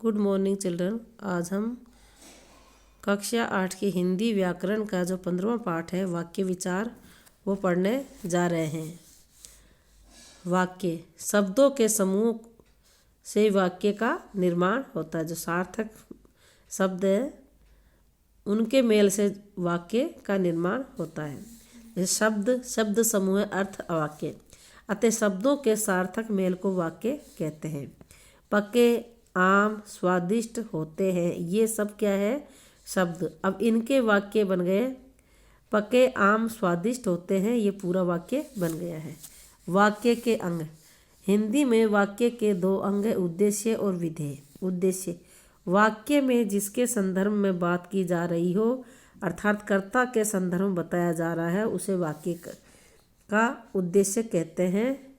Good morning children. आज हम कक्षा 8 की हिंदी व्याकरण का जो 15वां पाठ है वाक्य विचार वो पढ़ने जा रहे हैं। वाक्य शब्दों के समूह से वाक्य का निर्माण होता है। जो सार्थक शब्द है उनके मेल से वाक्य का निर्माण होता है। जैसे शब्द समूह अर्थ वाक्य, अतः शब्दों के सार्थक मेल को वाक्य कहते हैं। पके आम स्वादिष्ट होते हैं, ये सब क्या है? शब्द। अब इनके वाक्य बन गए। पके आम स्वादिष्ट होते हैं, ये पूरा वाक्य बन गया है। वाक्य के अंग। हिंदी में वाक्य के दो अंग हैं, उद्देश्य और विधेय। उद्देश्य वाक्य में जिसके संदर्भ में बात की जा रही हो अर्थात कर्ता के संदर्भ में बताया जा रहा है उसे वाक्य का उद्देश्य कहते हैं।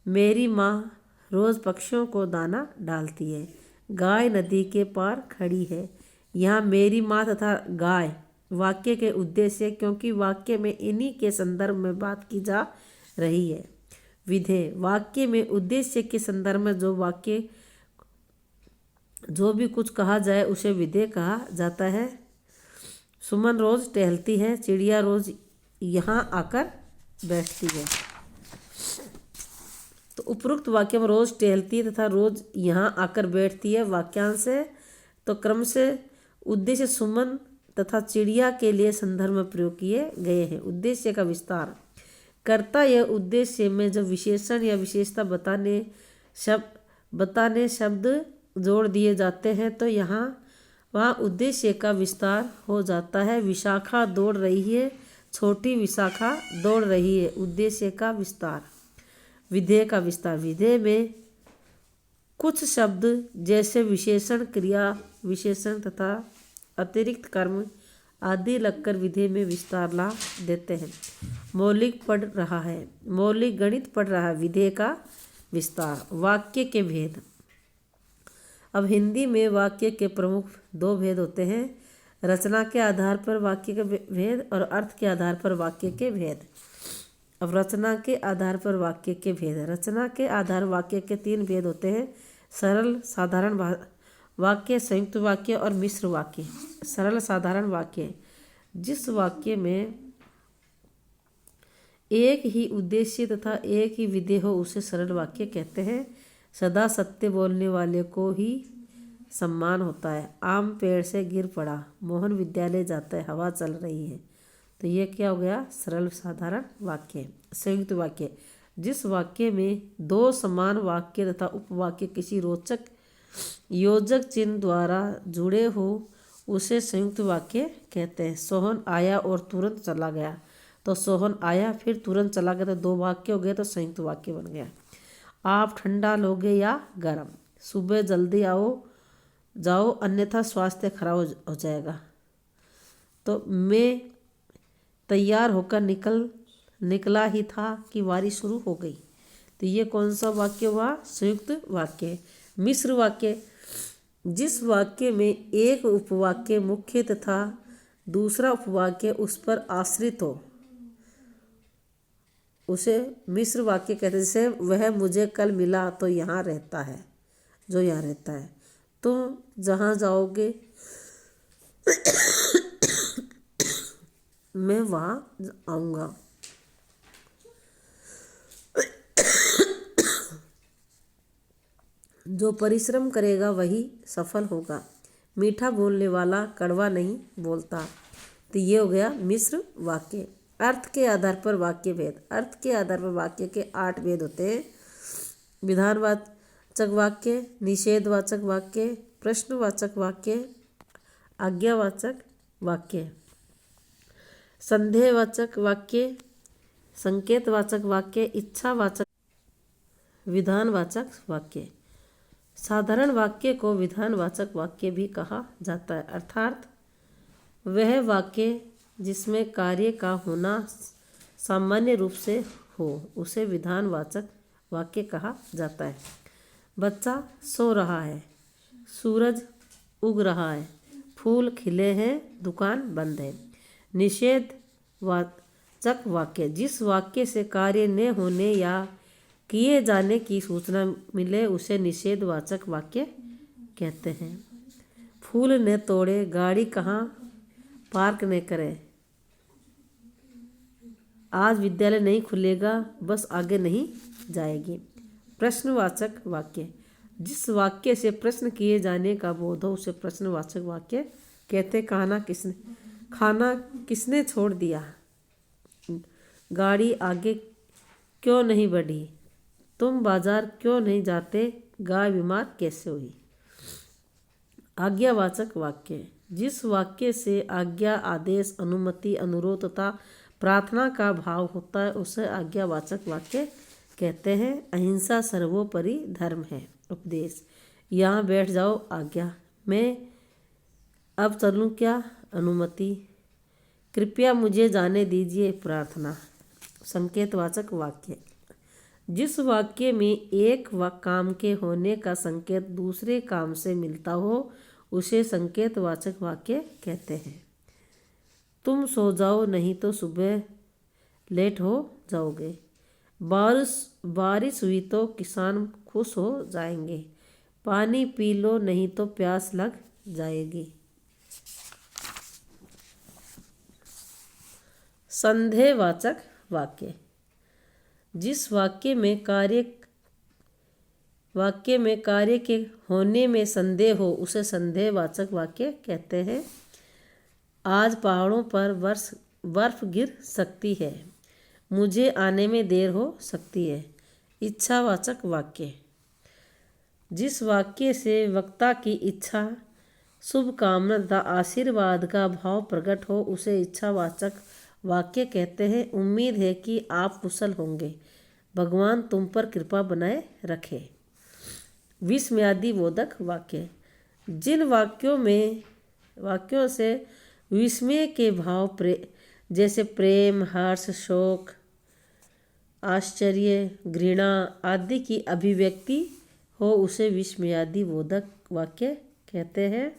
मेरी माँ रोज पक्षियों को दाना डालती है। गाय नदी के पार खड़ी है। यहाँ मेरी माँ तथा गाय वाक्य के उद्देश्य, क्योंकि वाक्य में इन्हीं के संदर्भ में बात की जा रही है। विधेय वाक्य में उद्देश्य के संदर्भ में जो भी कुछ कहा जाए उसे विधेय कहा जाता है। सुमन रोज टहलती है, चिड़िया रोज यहाँ आकर बैठती है। तो उपरोक्त वाक्य में रोज टहलती है तथा रोज यहाँ आकर बैठती है वाक्यांश है। तो क्रम से उद्देश्य सुमन तथा चिड़िया के लिए संदर्भ में प्रयोग किए गए हैं। उद्देश्य का विस्तार कर्ता यह उद्देश्य में जब विशेषण या विशेषता बताने शब्द जोड़ दिए जाते हैं तो वहाँ उद्देश्य का विस्तार हो जाता है। विशाखा दौड़ रही है, छोटी विशाखा दौड़ रही है। उद्देश्य का विस्तार। विधेय का विस्तार। विधेय में कुछ शब्द जैसे विशेषण, क्रिया विशेषण तथा अतिरिक्त कर्म आदि लगकर विधेय में विस्तार ला देते हैं। मौलिक पढ़ रहा है, मौलिक गणित पढ़ रहा है। विधेय का विस्तार। वाक्य के भेद। अब हिंदी में वाक्य के प्रमुख दो भेद होते हैं, रचना के आधार पर वाक्य के भेद और अर्थ के आधार पर वाक्य के भेद। अब रचना के आधार पर वाक्य के भेद। रचना के आधार वाक्य के तीन भेद होते हैं, सरल साधारण वाक्य, संयुक्त वाक्य और मिश्र वाक्य। सरल साधारण वाक्य जिस वाक्य में एक ही उद्देश्य तथा एक ही विधेय हो उसे सरल वाक्य कहते हैं। सदा सत्य बोलने वाले को ही सम्मान होता है। आम पेड़ से गिर पड़ा, मोहन विद्यालय जाता है, हवा चल रही है। तो ये क्या हो गया? सरल साधारण वाक्य। संयुक्त वाक्य जिस वाक्य में दो समान वाक्य तथा उपवाक्य किसी रोचक योजक चिन्ह द्वारा जुड़े हो उसे संयुक्त वाक्य कहते हैं। सोहन आया और तुरंत चला गया, तो सोहन आया फिर तुरंत चला गया, तो दो वाक्य हो गए, तो संयुक्त वाक्य बन गया। आप ठंडा लोगे या गर्म? सुबह जल्दी जाओ अन्यथा स्वास्थ्य खराब हो जाएगा। तो मैं तैयार होकर निकला ही था कि बारिश शुरू हो गई। तो ये कौन सा वाक्य हुआ? संयुक्त वाक्य। मिश्र वाक्य जिस वाक्य में एक उपवाक्य मुख्य तथा दूसरा उपवाक्य उस पर आश्रित हो उसे मिश्र वाक्य कहते हैं। जैसे वह मुझे कल मिला तो यहाँ रहता है, जो यहाँ रहता है। तुम जहाँ जाओगे मैं वहाँ आऊँगा। जो परिश्रम करेगा वही सफल होगा। मीठा बोलने वाला कड़वा नहीं बोलता। तो ये हो गया मिश्र वाक्य। अर्थ के आधार पर वाक्य भेद। अर्थ के आधार पर वाक्य के 8 भेद होते हैं। विधानवाचक वाक्य, निषेधवाचक वाक्य, प्रश्नवाचक वाक्य, आज्ञावाचक वाक्य, संदेहवाचक वाक्य, संकेतवाचक वाक्य, इच्छावाचक, विधानवाचक वाक्य। साधारण वाक्य को विधानवाचक वाक्य भी कहा जाता है, अर्थात वह वाक्य जिसमें कार्य का होना सामान्य रूप से हो उसे विधानवाचक वाक्य कहा जाता है। बच्चा सो रहा है, सूरज उग रहा है, फूल खिले हैं, दुकान बंद है। निषेधवाचक वाक्य जिस वाक्य से कार्य न होने या किए जाने की सूचना मिले उसे निषेधवाचक वाक्य कहते हैं। फूल ने तोड़े गाड़ी कहाँ पार्क ने करे। आज विद्यालय नहीं खुलेगा, बस आगे नहीं जाएगी। प्रश्नवाचक वाक्य। जिस वाक्य से प्रश्न किए जाने का बोध हो उसे प्रश्नवाचक वाक्य कहते। खाना किसने छोड़ दिया। गाड़ी आगे क्यों नहीं बढ़ी। तुम बाजार क्यों नहीं जाते। गाय बीमार कैसे हुई। आज्ञावाचक वाक्य। जिस वाक्य से आज्ञा, आदेश, अनुमति, अनुरोध तथा प्रार्थना का भाव होता है उसे आज्ञावाचक वाक्य कहते हैं। अहिंसा सर्वोपरि धर्म है। उपदेश। यहाँ बैठ जाओ, आज्ञा। मैं अब चलूँ क्या, अनुमति। कृपया मुझे जाने दीजिए, प्रार्थना। संकेतवाचक वाक्य। जिस वाक्य में एक काम के होने का संकेत दूसरे काम से मिलता हो उसे संकेतवाचक वाक्य कहते हैं। तुम सो जाओ नहीं तो सुबह लेट हो जाओगे। बारिश हुई तो किसान खुश हो जाएंगे। पानी पी लो नहीं तो प्यास लग जाएगी। संदेहवाचक वाक्य। जिस वाक्य में कार्य के होने में संदेह हो उसे संदेहवाचक वाक्य कहते हैं। आज पहाड़ों पर बर्फ गिर सकती है। मुझे आने में देर हो सकती है। इच्छावाचक वाक्य। जिस वाक्य से वक्ता की इच्छा, शुभकामना तथा आशीर्वाद का भाव प्रकट हो उसे इच्छावाचक वाक्य कहते हैं। उम्मीद है कि आप कुशल होंगे। भगवान तुम पर कृपा बनाए रखे। विस्मयादि बोधक वाक्य। जिन वाक्यों से विस्मय के भाव जैसे प्रेम, हर्ष, शोक, आश्चर्य, घृणा आदि की अभिव्यक्ति हो उसे विस्मयादि बोधक वाक्य कहते हैं।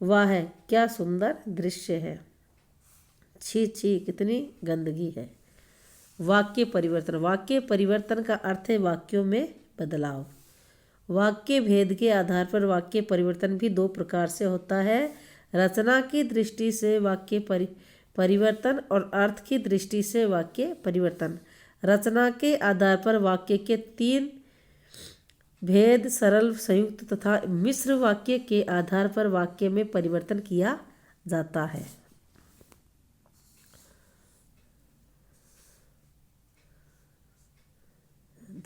वाह क्या सुंदर दृश्य है। छी छी कितनी गंदगी है। वाक्य परिवर्तन। वाक्य परिवर्तन का अर्थ है वाक्यों में बदलाव। वाक्य भेद के आधार पर वाक्य परिवर्तन भी दो प्रकार से होता है। रचना की दृष्टि से वाक्य परिवर्तन और अर्थ की दृष्टि से वाक्य परिवर्तन। रचना के आधार पर वाक्य के 3 भेद सरल, संयुक्त तथा मिश्र वाक्य के आधार पर वाक्य में परिवर्तन किया जाता है।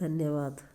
धन्यवाद।